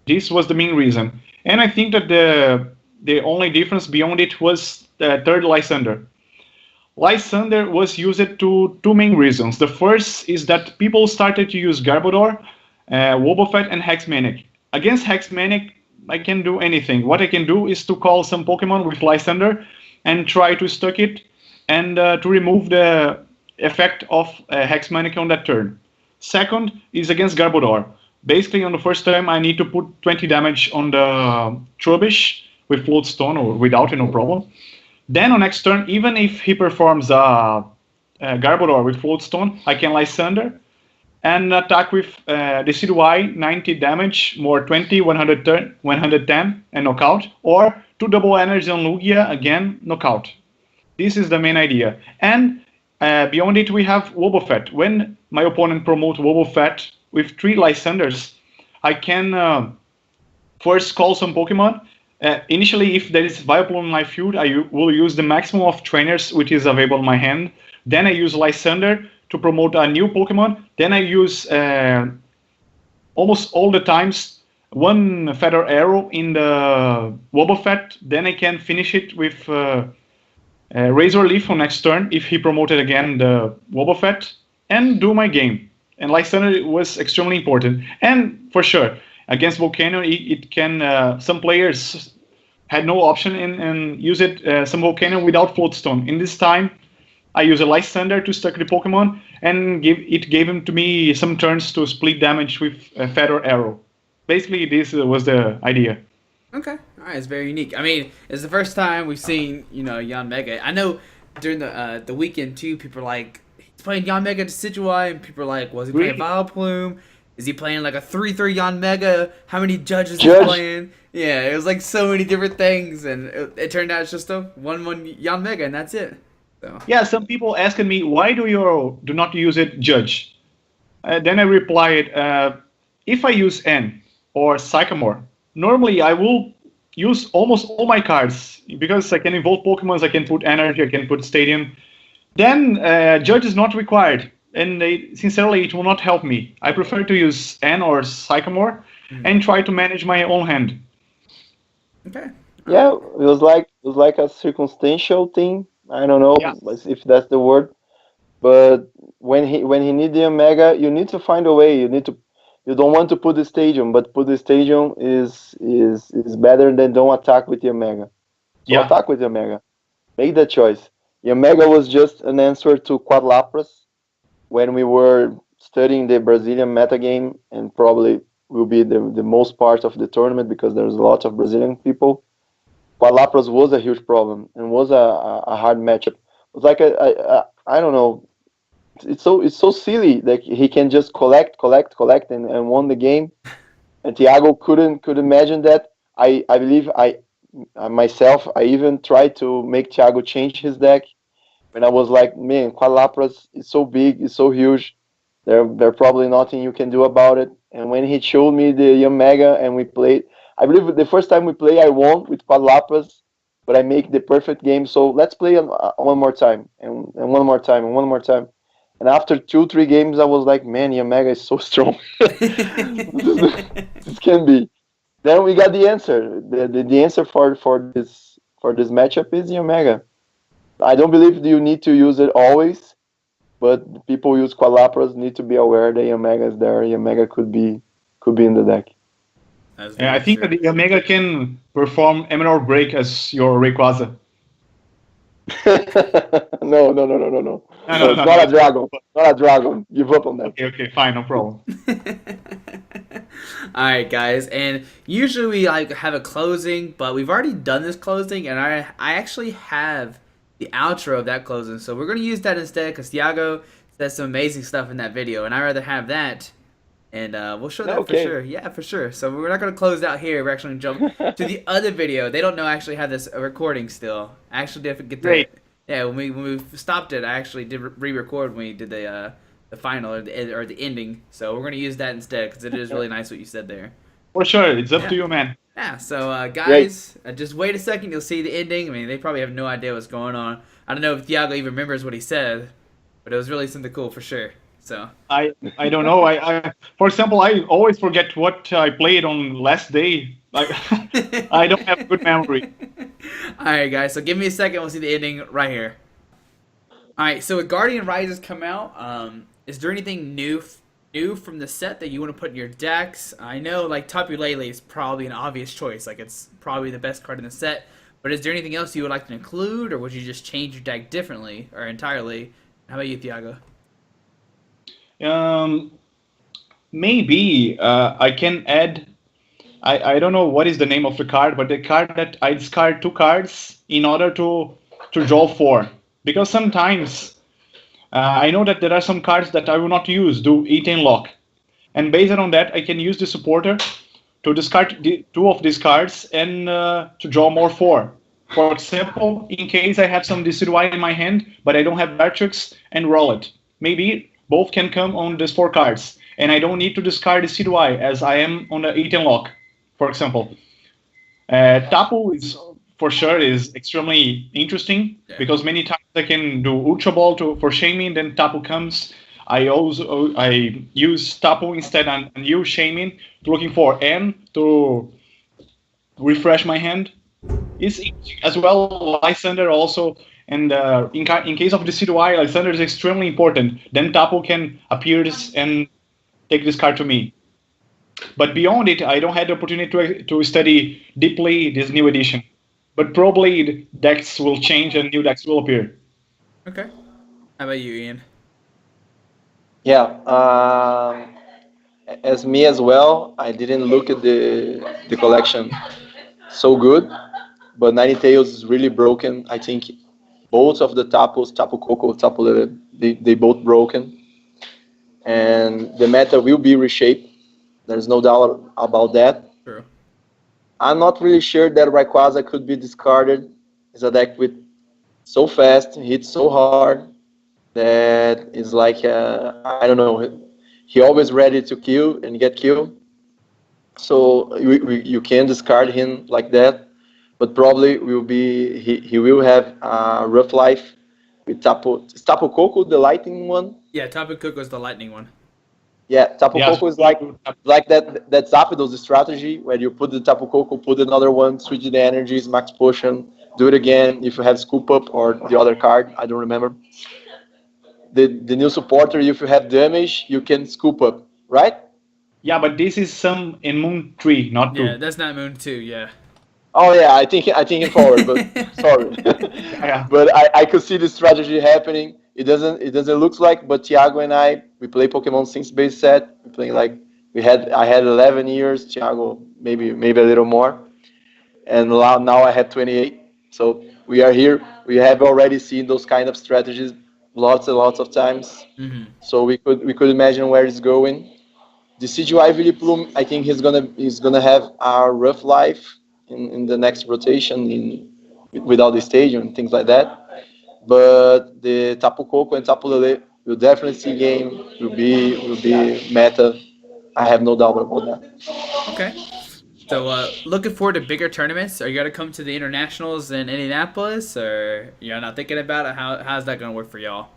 This was the main reason. And I think that the only difference beyond it was the third Lysander. Lysander was used to two main reasons. The first is that people started to use Garbodor, Wobbuffet, and Hexmanic. Against Hexmanic, I can do anything. What I can do is to call some Pokemon with Lysander and try to stuck it and to remove the effect of Hexmanic on that turn. Second is against Garbodor. Basically, on the first turn, I need to put 20 damage on the Trubbish with Floatstone or without it, no problem. Then on next turn, even if he performs Garbodor with Floatstone, I can Lysander and attack with Decidueye, 90 damage, more 20, 110, and knockout, or 2 double energy on Lugia, again, knockout. This is the main idea. And beyond it, we have Wobbuffet. When my opponent promotes Wobbuffet with 3 Lysanders, I can first call some Pokemon. Initially, if there is Vileplume in my field, I will use the maximum of trainers which is available in my hand. Then I use Lysander to promote a new Pokemon, then I use almost all the times one feather arrow in the Wobbuffet. Then I can finish it with Razor Leaf on next turn if he promoted again the Wobbuffet and do my game. And Light Thunder was extremely important. And for sure, against Volcano, it can. Some players had no option and use it some Volcano without Floatstone. In this time, I use a Light Thunder to stuck the Pokemon and gave him to me some turns to split damage with a Feather Arrow. Basically, this was the idea. Okay, all right, it's very unique. I mean, it's the first time we've seen Yanmega. I know during the weekend too, people are like, he's playing Yanmega Decidueye, and people are like, was he playing Vileplume? Is he playing like a 3/3 Yanmega? How many judges he's playing? Yeah, it was like so many different things, and it turned out it's just a 1/1 Yanmega, and that's it. So. Yeah, some people asking me, why do you do not use it Judge? Then I replied, if I use N or Sycamore, normally I will use almost all my cards because I can evolve Pokemon, I can put Energy, I can put Stadium. Then Judge is not required, and sincerely, it will not help me. I prefer to use N or Sycamore and try to manage my own hand. Okay. Yeah, it was like a circumstantial thing. I don't know if that's the word, but when he need the Omega, you need to find a way. You don't want to put the Stadium, but put the Stadium is better than don't attack with the Omega. So attack with the Omega. Make that choice. The Omega was just an answer to Quadlapras when we were studying the Brazilian metagame, and probably will be the most part of the tournament because there's a lot of Brazilian people. Quadlapras was a huge problem and was a hard matchup. It was like I don't know. It's so silly that he can just collect and won the game. And Thiago couldn't imagine that. I believe myself I even tried to make Thiago change his deck. And I was like, man, Quadlapras is so big, it's so huge. There's probably nothing you can do about it. And when he showed me the Yanmega and we played, I believe the first time we play, I won with Quadlapras, but I make the perfect game. So let's play one more time, and one more time, and one more time. And after 2-3 games, I was like, man, Yanmega is so strong. This can be. Then we got the answer. The answer for this matchup is Yanmega. I don't believe you need to use it always, but people use Quadlapras need to be aware that Yanmega is there. Yanmega could be in the deck. Yeah, I think that the Omega can perform Emerald Break as your Rayquaza. No. It's not a dragon. Not a dragon. Give up on that. Okay, fine, no problem. All right, guys, and usually we have a closing, but we've already done this closing, and I actually have the outro of that closing, so we're gonna use that instead because Thiago said some amazing stuff in that video, and I'd rather have that. And we'll show that for sure. Yeah, for sure. So we're not going to close out here. We're actually going to jump to the other video. They don't know I actually have this recording still. I actually did get that. Yeah, when we stopped it, I actually did re-record when we did the final or the ending. So we're going to use that instead because it is really nice what you said there. For sure. It's up to you, man. Yeah, so guys, just wait a second. You'll see the ending. I mean, they probably have no idea what's going on. I don't know if Thiago even remembers what he said, but it was really something cool for sure. So I don't know. I for example, I always forget what I played on last day. Like I don't have good memory. All right, guys. So give me a second. We'll see the ending right here. All right. So with Guardian Rises come out, is there anything new from the set that you want to put in your decks? I know like Tapu Lele is probably an obvious choice. Like it's probably the best card in the set. But is there anything else you would like to include, or would you just change your deck differently or entirely? How about you, Thiago? Maybe I can add. I don't know what is the name of the card, but the card that I discard 2 cards in order to draw 4. Because sometimes I know that there are some cards that I will not use, do eat and lock, and based on that, I can use the supporter to discard 2 of these cards and to draw more 4. For example, in case I have some Decidueye in my hand, but I don't have Dartrix and roll it. Maybe both can come on these 4 cards, and I don't need to discard the Decidueye as I am on the 8 and lock, for example. Tapu is for sure is extremely interesting because many times I can do Ultra Ball for shaming, then Tapu comes I use Tapu instead and use Shaman looking for N to refresh my hand. Is as well Lysander also, and in case of Decidueye, Lysander is extremely important. Then Tapu can appear and take this card to me. But beyond it, I don't have the opportunity to study deeply this new edition. But probably decks will change and new decks will appear. Okay. How about you, Ian? Yeah, as me as well, I didn't look at the collection so good, but Ninetales is really broken. I think both of the Tapos, Tapu Koko, Tapu Lele, they both broken, and the meta will be reshaped. There's no doubt about that. True. I'm not really sure that Rayquaza could be discarded. It's a deck with so fast, hits so hard that it's like I don't know. He always ready to kill and get killed. So you can discard him like that, but probably he will have a rough life with Tapu. Is Tapu Koko the lightning one? Yeah, Tapu Koko's the lightning one. Yeah, Tapu Yes. Koko is like that Zapdos strategy where you put the Tapu Koko, put another one, switch the energies, max potion, do it again if you have scoop up or the other card, I don't remember. The new supporter, if you have damage, you can scoop up, right? Yeah, but this is some in Moon 3, not 2. Yeah, that's not Moon 2, yeah. Oh yeah, I think in forward, but sorry. Yeah. But I could see the strategy happening. It doesn't look like, but Thiago and I, we play Pokemon since base set. We play like I had 11 years. Thiago maybe a little more, and now I had 28. So we are here. We have already seen those kind of strategies lots and lots of times. Mm-hmm. So we could imagine where it's going. The CGI Vileplume, I think he's gonna have a rough life in the next rotation without the stadium and things like that. But the Tapu Koko and Tapu Lele will definitely see game. Will be meta. I have no doubt about that. Okay. So, looking forward to bigger tournaments. Are you going to come to the internationals in Indianapolis, or you're not thinking about it? How's that going to work for y'all?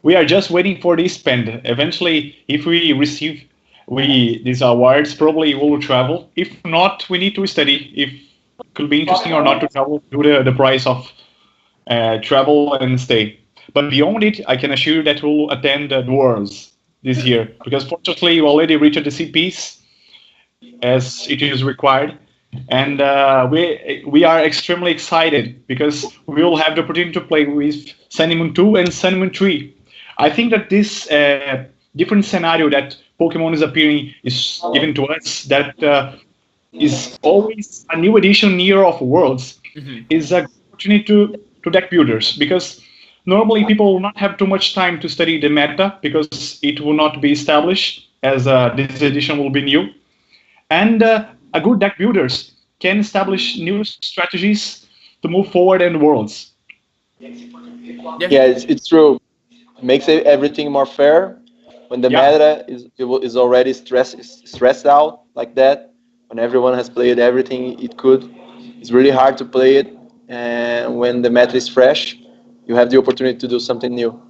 We are just waiting for this spend. Eventually, if we receive these awards, probably we will travel. If not, we need to study if it could be interesting or not to travel due to the price of travel and stay. But beyond it, I can assure you that we'll attend the Worlds this year because fortunately we already reached the CPs as it is required. And we are extremely excited because we will have the opportunity to play with Sun Moon 2 and Sun Moon 3. I think that this different scenario that Pokemon is appearing is given to us that is always a new edition year of Worlds is an opportunity to deck builders because normally people will not have too much time to study the meta because it will not be established as this edition will be new. And a good deck builders can establish new strategies to move forward in Worlds. Yeah, it's true. It makes everything more fair. When the meta is already stressed out like that, when everyone has played everything it could, it's really hard to play it. And when the meta is fresh, you have the opportunity to do something new.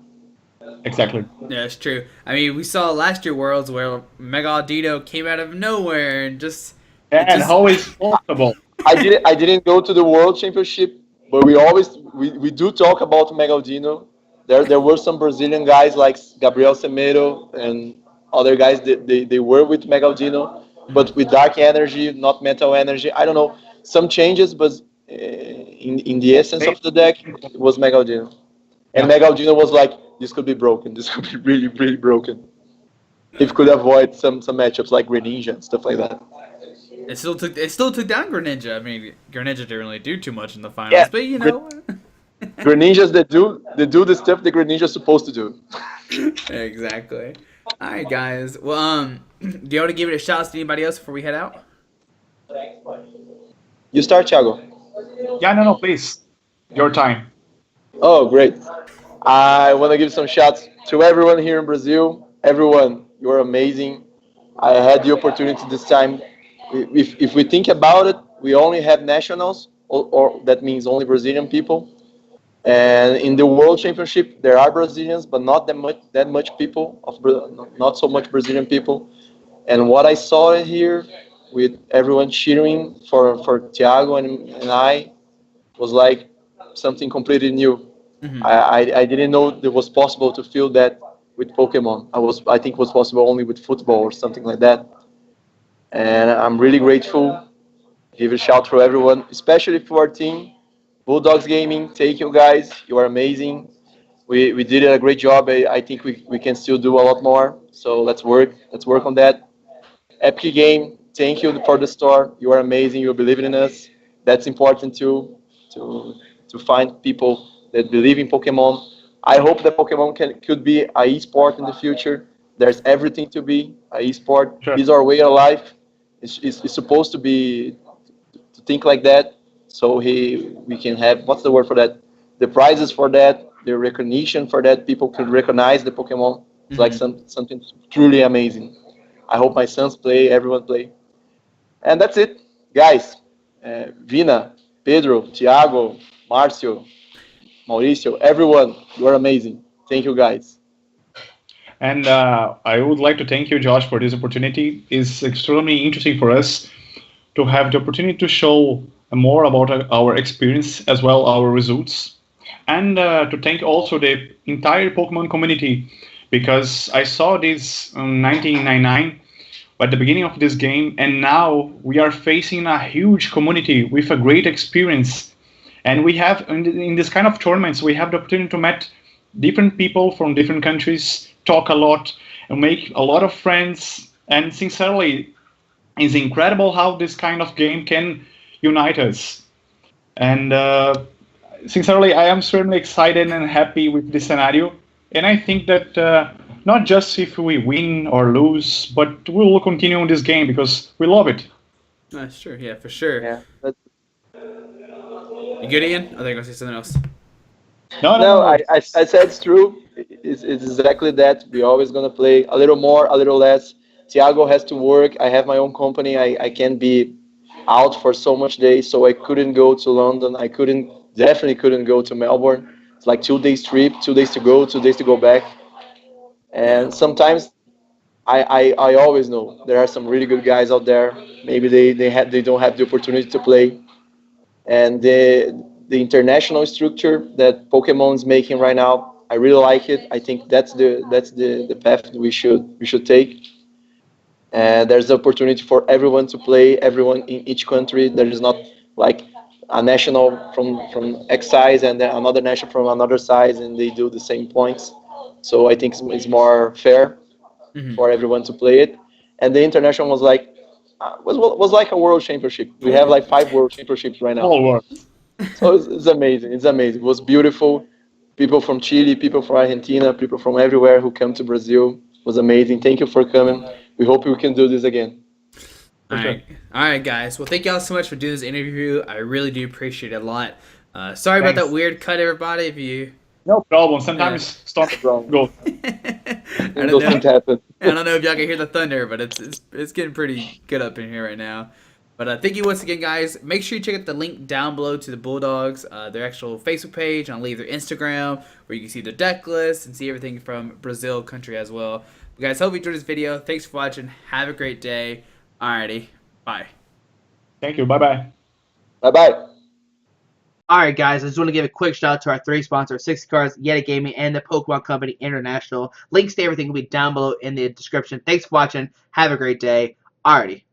Exactly. Yeah, it's true. I mean, we saw last year Worlds where Megalodino came out of nowhere and just... And how is possible? I didn't go to the World Championship, but we do talk about Megalodino. There were some Brazilian guys like Gabriel Semedo and other guys that they were with Megalodino, but with dark energy, not metal energy. I don't know, some changes, but in the essence of the deck, it was Megalodino. And Megalodino was like, this could be broken. This could be really, really broken. If could avoid some matchups like Greninja and stuff like that. It still took down Greninja. I mean, Greninja didn't really do too much in the finals, but you know. Greninjas that do the stuff the Greninja's supposed to do. Exactly. All right, guys. Well, do you want to give it a shout to anybody else before we head out? You start, Thiago. Yeah, no, please. Your time. Oh, great. I want to give some shouts to everyone here in Brazil. Everyone, you're amazing. I had the opportunity this time. If we think about it, we only have nationals, or that means only Brazilian people. And in the World Championship, there are Brazilians, but not that much people not so much Brazilian people. And what I saw here, with everyone cheering for Thiago and I, was like something completely new. Hmm. I didn't know it was possible to feel that with Pokemon. I think it was possible only with football or something like that. And I'm really grateful. Give a shout for everyone, especially for our team, Bulldogs Gaming. Thank you guys. You are amazing. We did a great job. I think we can still do a lot more. So let's work. Let's work on that. Epic Game, thank you for the store. You are amazing. You believe in us. That's important too, to to find people that believe in Pokemon. I hope that Pokemon could be a e-sport in the future. There's everything to be a e-sport. Sure. It's our way of life. It's supposed to be, to think like that. So we can have, what's the word for that? The prizes for that, the recognition for that. People can recognize the Pokemon. It's like Hmm. something truly amazing. I hope my sons play, everyone play. And that's it, guys. Vina, Pedro, Thiago, Marcio, Mauricio, everyone, you are amazing. Thank you, guys. And I would like to thank you, Josh, for this opportunity. It's extremely interesting for us to have the opportunity to show more about our experience as well our results, and to thank also the entire Pokemon community, because I saw this in 1999 at the beginning of this game, and now we are facing a huge community with a great experience. And we have in this kind of tournaments we have the opportunity to meet different people from different countries, talk a lot, and make a lot of friends. And sincerely, it's incredible how this kind of game can unite us. And sincerely, I am certainly excited and happy with this scenario. And I think that not just if we win or lose, but we will continue on this game because we love it. Sure, yeah, for sure. Yeah. You good, Ian? I think I gonna say something else. No, no, No, no, I said it's true. It's exactly that. We're always gonna play a little more, a little less. Tiago has to work. I have my own company. I can't be out for so much days, so I couldn't go to London. Definitely couldn't go to Melbourne. It's like 2 days trip, 2 days to go, 2 days to go back. Yeah. And sometimes I always know there are some really good guys out there. Maybe they don't have the opportunity to play, and the international structure that Pokemon is making right now, I really like it. I think that's the path we should take. And there's the opportunity for everyone to play, everyone in each country. There is not like a national from X size and then another national from another size, and they do the same points. So I think it's more fair Hmm. for everyone to play it. And the international was like a world championship. We have like 5 world championships right now. all work. So it's amazing. It's amazing. It was beautiful. People from Chile, people from Argentina, people from everywhere who come to Brazil. It was amazing. Thank you for coming. We hope we can do this again. All For sure. right, all right, guys. Well, thank y'all so much for doing this interview. I really do appreciate it a lot. Sorry about that Thanks. weird cut, everybody. If you, No problem. Sometimes stop Wrong. go. I don't Those know. things happen. I don't know if y'all can hear the thunder, but it's getting pretty good up in here right now. But thank you once again, guys. Make sure you check out the link down below to the Bulldogs, their actual Facebook page. I'll leave their Instagram where you can see their deck list and see everything from Brazil country as well. But guys, hope you enjoyed this video. Thanks for watching. Have a great day. Alrighty, bye. Thank you. Bye bye. Bye bye. Alright guys, I just want to give a quick shout out to our 3 sponsors, 60 Cards, Yeti Gaming, and the Pokemon Company International. Links to everything will be down below in the description. Thanks for watching. Have a great day. Alrighty.